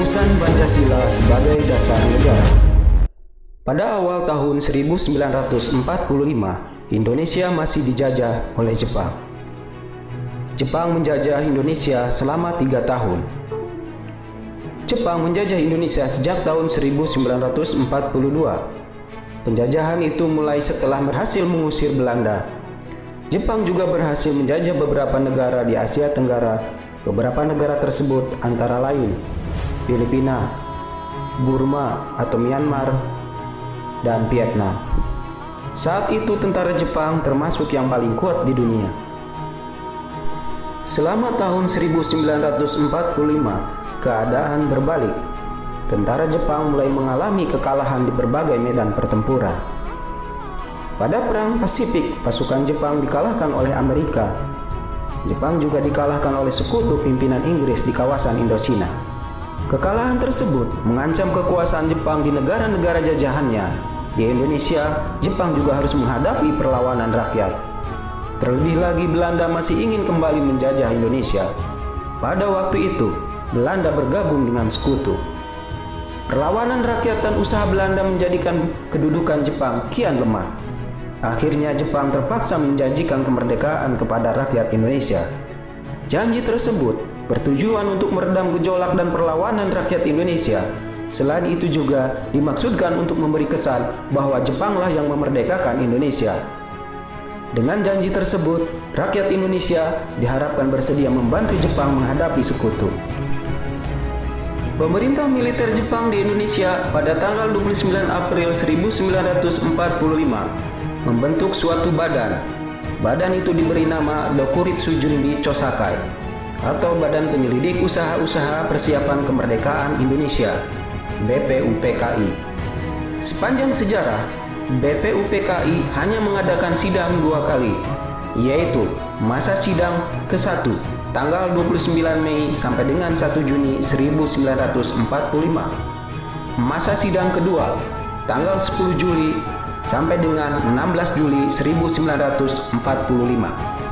Rumusan Pancasila sebagai dasar negara. Pada awal tahun 1945, Indonesia masih dijajah oleh Jepang. Jepang menjajah Indonesia selama 3 tahun. Jepang menjajah Indonesia sejak tahun 1942. Penjajahan itu mulai setelah berhasil mengusir Belanda. Jepang juga berhasil menjajah beberapa negara di Asia Tenggara. Beberapa negara tersebut antara lain Filipina, Burma atau Myanmar, dan Vietnam. Saat itu tentara Jepang termasuk yang paling kuat di dunia. Selama tahun 1945, keadaan berbalik. Tentara Jepang mulai mengalami kekalahan di berbagai medan pertempuran. Pada Perang Pasifik, pasukan Jepang dikalahkan oleh Amerika. Jepang juga dikalahkan oleh sekutu pimpinan Inggris di kawasan Indochina. Kekalahan tersebut mengancam kekuasaan Jepang di negara-negara jajahannya. Di Indonesia, Jepang juga harus menghadapi perlawanan rakyat. Terlebih lagi Belanda masih ingin kembali menjajah Indonesia. Pada waktu itu, Belanda bergabung dengan sekutu. Perlawanan rakyat dan usaha Belanda menjadikan kedudukan Jepang kian lemah. Akhirnya Jepang terpaksa menjanjikan kemerdekaan kepada rakyat Indonesia. Janji tersebut bertujuan untuk meredam gejolak dan perlawanan rakyat Indonesia. Selain itu juga dimaksudkan untuk memberi kesan bahwa Jepanglah yang memerdekakan Indonesia. Dengan janji tersebut, rakyat Indonesia diharapkan bersedia membantu Jepang menghadapi sekutu. Pemerintah militer Jepang di Indonesia pada tanggal 29 April 1945 membentuk suatu badan. Badan itu diberi nama Dokuritsu Junbi Chosakai atau Badan Penyelidik Usaha-Usaha Persiapan Kemerdekaan Indonesia, BPUPKI. Sepanjang sejarah, BPUPKI hanya mengadakan sidang 2 kali, yaitu masa sidang ke-1 tanggal 29 Mei sampai dengan 1 Juni 1945. Masa sidang kedua tanggal 10 Juli sampai dengan 16 Juli 1945.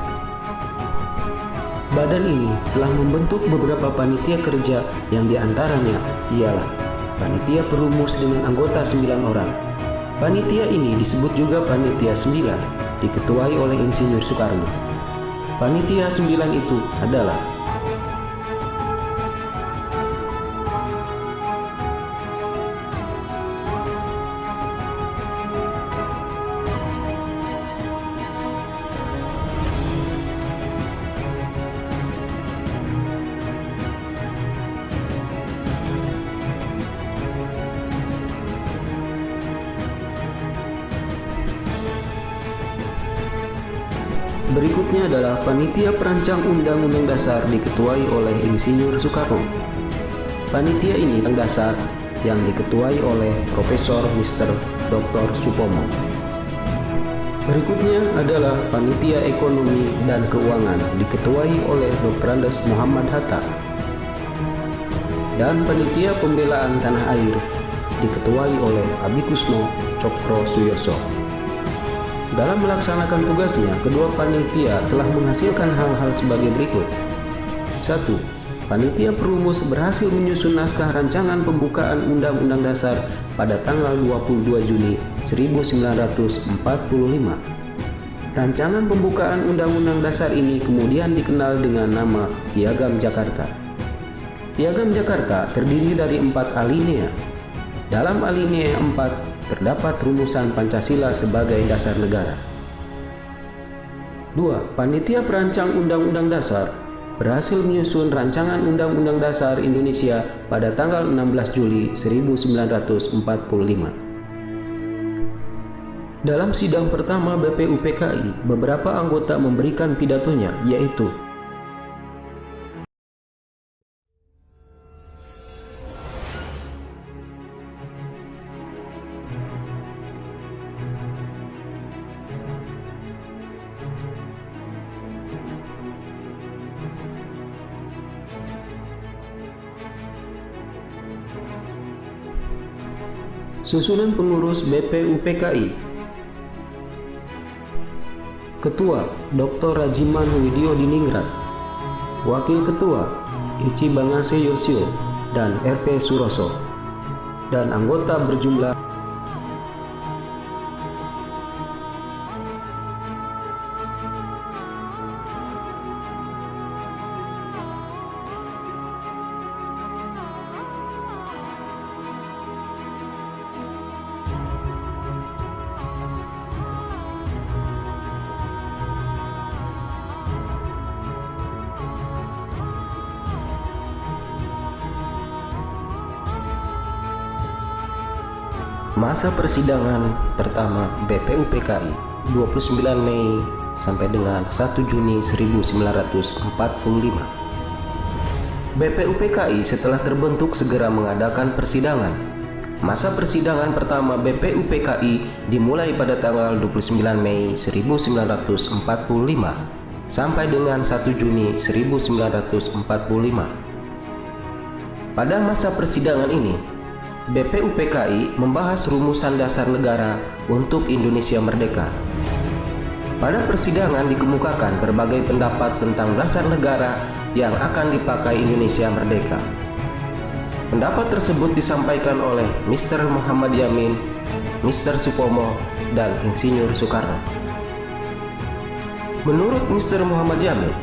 Badan ini telah membentuk beberapa panitia kerja yang diantaranya ialah Panitia Perumus dengan anggota 9 orang. Panitia ini disebut juga Panitia 9, diketuai oleh Insinyur Soekarno. Panitia 9 itu adalah berikutnya adalah Panitia Perancang Undang-Undang Dasar diketuai oleh Insinyur Soekarno. Panitia ini yang dasar yang diketuai oleh Profesor Mr. Dr. Supomo. Berikutnya adalah Panitia Ekonomi dan Keuangan diketuai oleh Dr. Andes Muhammad Hatta. Dan Panitia Pembelaan Tanah Air diketuai oleh Abikusno Cokro Suyoso. Dalam melaksanakan tugasnya, kedua panitia telah menghasilkan hal-hal sebagai berikut. 1. Panitia Perumus berhasil menyusun naskah rancangan pembukaan Undang-Undang Dasar pada tanggal 22 Juni 1945. Rancangan pembukaan Undang-Undang Dasar ini kemudian dikenal dengan nama Piagam Jakarta. Piagam Jakarta terdiri dari 4 alinea. Dalam alinea 4 terdapat rumusan Pancasila sebagai dasar negara. 2. Panitia Perancang Undang-Undang Dasar berhasil menyusun rancangan Undang-Undang Dasar Indonesia pada tanggal 16 Juli 1945. Dalam sidang pertama BPUPKI, beberapa anggota memberikan pidatonya, yaitu Susunan pengurus BPUPKI. Ketua Dr. Rajiman Widyo Diningrat. Wakil Ketua Ichi Bangase Yosio. dan RP Suroso, dan anggota berjumlah Masa persidangan pertama BPUPKI 29 Mei sampai dengan 1 Juni 1945. BPUPKI setelah terbentuk segera mengadakan persidangan. Masa persidangan pertama BPUPKI dimulai pada tanggal 29 Mei 1945 sampai dengan 1 Juni 1945. Pada masa persidangan ini, BPUPKI membahas rumusan dasar negara untuk Indonesia merdeka. Pada persidangan dikemukakan berbagai pendapat tentang dasar negara yang akan dipakai Indonesia merdeka. Pendapat tersebut disampaikan oleh Mr. Muhammad Yamin, Mr. Supomo, dan Insinyur Soekarno. Menurut Mr. Muhammad Yamin,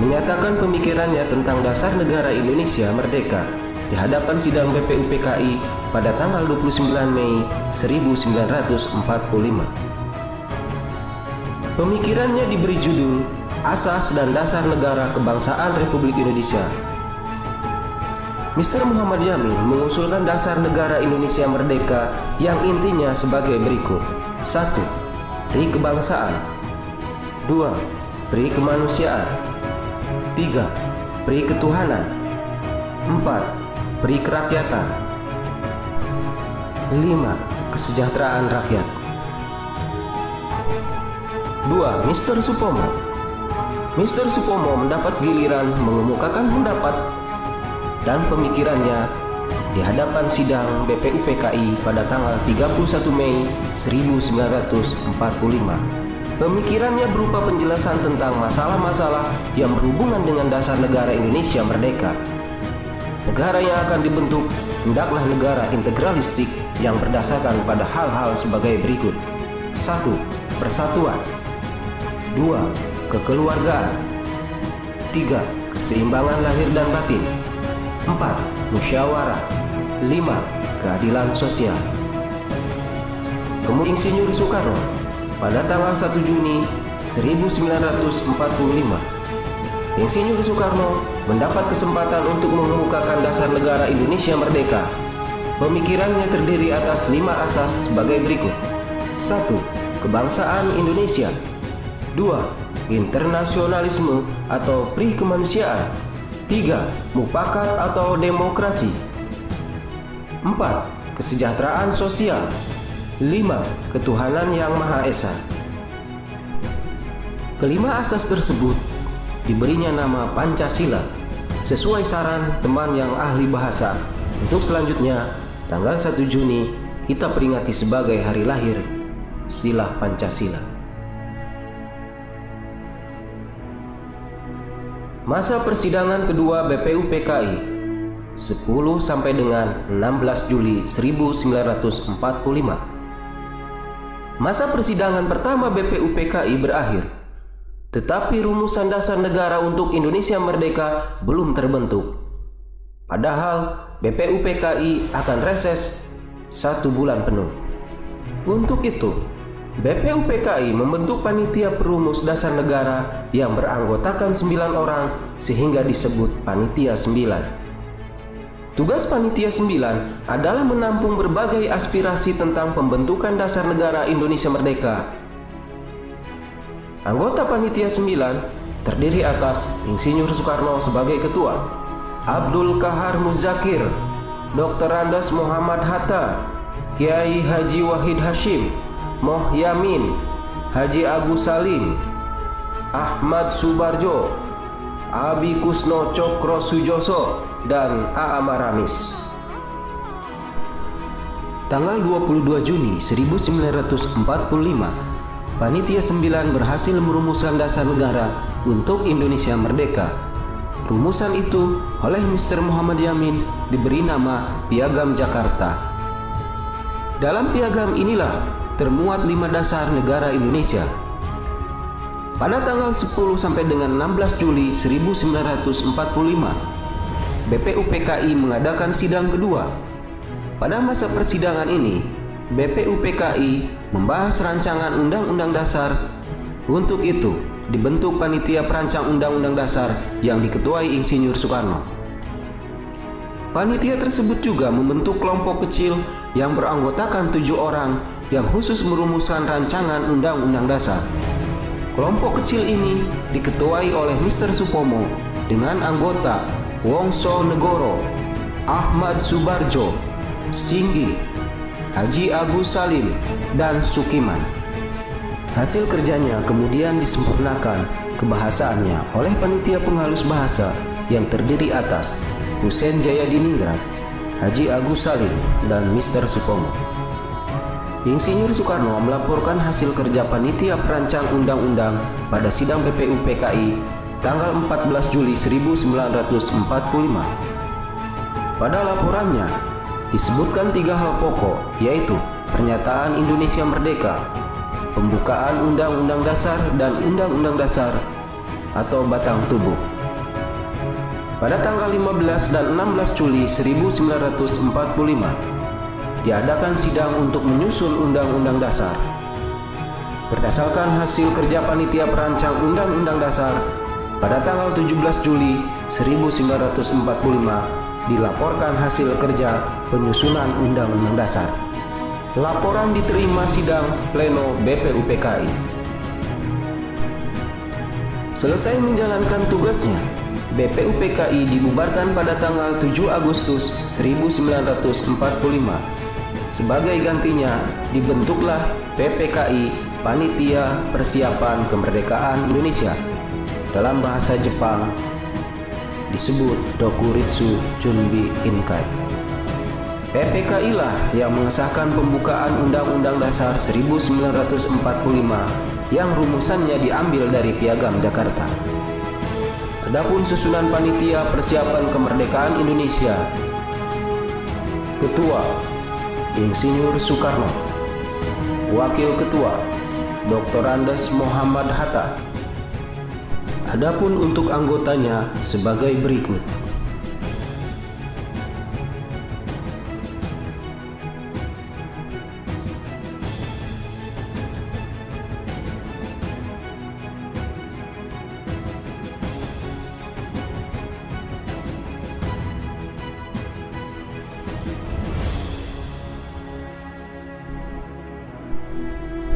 menyatakan pemikirannya tentang dasar negara Indonesia merdeka di hadapan sidang BPUPKI pada tanggal 29 Mei 1945. Pemikirannya diberi judul Asas dan Dasar Negara Kebangsaan Republik Indonesia. Mr. Muhammad Yamin mengusulkan dasar negara Indonesia merdeka yang intinya sebagai berikut. 1. Pri kebangsaan. 2. Pri kemanusiaan. 3. Pri ketuhanan. 4. Pri kerakyatan. 5. Kesejahteraan rakyat. 2. Mr. Supomo. Mr. Supomo mendapat giliran mengemukakan pendapat dan pemikirannya di hadapan sidang BPUPKI pada tanggal 31 Mei 1945. Pemikirannya berupa penjelasan tentang masalah-masalah yang berhubungan dengan dasar negara Indonesia merdeka. Negara yang akan dibentuk hendaklah negara integralistik yang berdasarkan pada hal-hal sebagai berikut. 1. Persatuan. 2. Kekeluargaan. 3. Keseimbangan lahir dan batin. 4. Musyawarah. 5. Keadilan sosial. Kemudian Insinyur Soekarno pada tanggal 1 Juni 1945. Insinyur Soekarno mendapat kesempatan untuk mengemukakan dasar negara Indonesia merdeka. Pemikirannya terdiri atas 5 asas sebagai berikut. 1. Kebangsaan Indonesia. 2. Internasionalisme atau pri kemanusiaan. 3. Mufakat atau demokrasi. 4. Kesejahteraan sosial. 5. Ketuhanan yang Maha Esa. Kelima asas tersebut diberinya nama Pancasila sesuai saran teman yang ahli bahasa. Untuk selanjutnya, tanggal 1 Juni kita peringati sebagai hari lahir sila Pancasila. Masa persidangan kedua BPUPKI 10 sampai dengan 16 Juli 1945. Masa persidangan pertama BPUPKI berakhir, tetapi rumusan dasar negara untuk Indonesia merdeka belum terbentuk. Padahal BPUPKI akan reses 1 bulan penuh. Untuk itu, BPUPKI membentuk panitia perumus dasar negara yang beranggotakan 9 orang sehingga disebut Panitia 9. Tugas Panitia 9 adalah menampung berbagai aspirasi tentang pembentukan dasar negara Indonesia merdeka. Anggota Panitia 9 terdiri atas Insinyur Soekarno sebagai ketua, Abdul Kahar Muzakir, Dr. Andes Muhammad Hatta, Kiai Haji Wahid Hashim, Moh Yamin, Haji Agus Salim, Ahmad Subarjo, Abi Kusno Cokro Sujoso, dan A. Maramis. Tanggal 22 Juni 1945, Panitia 9 berhasil merumuskan dasar negara untuk Indonesia merdeka. Rumusan itu oleh Mr. Muhammad Yamin diberi nama Piagam Jakarta. Dalam piagam inilah termuat 5 dasar negara Indonesia. Pada tanggal 10 sampai dengan 16 Juli 1945, BPUPKI mengadakan sidang kedua. Pada masa persidangan ini, BPUPKI membahas rancangan Undang-Undang Dasar. Untuk itu, dibentuk panitia perancang Undang-Undang Dasar yang diketuai Insinyur Soekarno. Panitia tersebut juga membentuk kelompok kecil yang beranggotakan 7 orang yang khusus merumuskan rancangan Undang-Undang Dasar. Kelompok kecil ini diketuai oleh Mr. Supomo dengan anggota Wongso Negoro, Ahmad Subarjo, Singgi, Haji Agus Salim, dan Sukiman. Hasil kerjanya kemudian disempurnakan kebahasaannya oleh panitia penghalus bahasa yang terdiri atas Hussein Jayadiningrat, Haji Agus Salim, dan Mr. Supomo. Insinyur Soekarno melaporkan hasil kerja panitia perancang undang-undang pada sidang BPUPKI tanggal 14 Juli 1945. Pada laporannya disebutkan 3 hal pokok, yaitu pernyataan Indonesia Merdeka, pembukaan Undang-Undang Dasar, dan Undang-Undang Dasar atau batang tubuh. Pada tanggal 15 dan 16 Juli 1945 diadakan sidang untuk menyusun Undang-Undang Dasar. Berdasarkan hasil kerja panitia perancang Undang-Undang Dasar, pada tanggal 17 Juli 1945 dilaporkan hasil kerja penyusunan Undang-Undang Dasar. Laporan diterima sidang pleno BPUPKI. Selesai menjalankan tugasnya, BPUPKI dibubarkan pada tanggal 7 Agustus 1945. Sebagai gantinya, dibentuklah PPKI, Panitia Persiapan Kemerdekaan Indonesia. Dalam bahasa Jepang disebut Dokuritsu Junbi Inkai. PPKI lah yang mengesahkan pembukaan Undang-Undang Dasar 1945 yang rumusannya diambil dari Piagam Jakarta. Adapun susunan Panitia Persiapan Kemerdekaan Indonesia, Ketua Insinyur Soekarno, Wakil Ketua Dr. Andes Muhammad Hatta. Adapun untuk anggotanya sebagai berikut.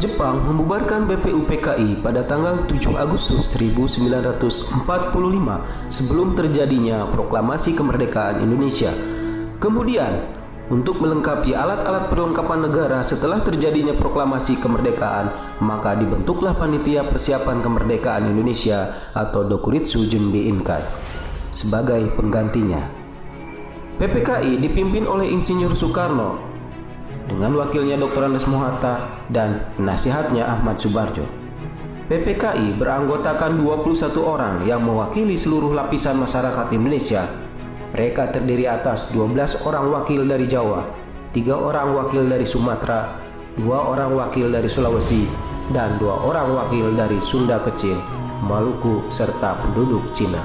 Jepang membubarkan BPUPKI pada tanggal 7 Agustus 1945 sebelum terjadinya proklamasi kemerdekaan Indonesia. Kemudian, untuk melengkapi alat-alat perlengkapan negara setelah terjadinya proklamasi kemerdekaan, maka dibentuklah Panitia Persiapan Kemerdekaan Indonesia atau Dokuritsu Junbi Inkai sebagai penggantinya. PPKI dipimpin oleh Insinyur Soekarno dengan wakilnya Dr. Andes Mohatta dan penasihatnya Ahmad Subarjo. PPKI beranggotakan 21 orang yang mewakili seluruh lapisan masyarakat Indonesia. Mereka terdiri atas 12 orang wakil dari Jawa, 3 orang wakil dari Sumatera, 2 orang wakil dari Sulawesi, dan 2 orang wakil dari Sunda Kecil, Maluku, serta penduduk Cina.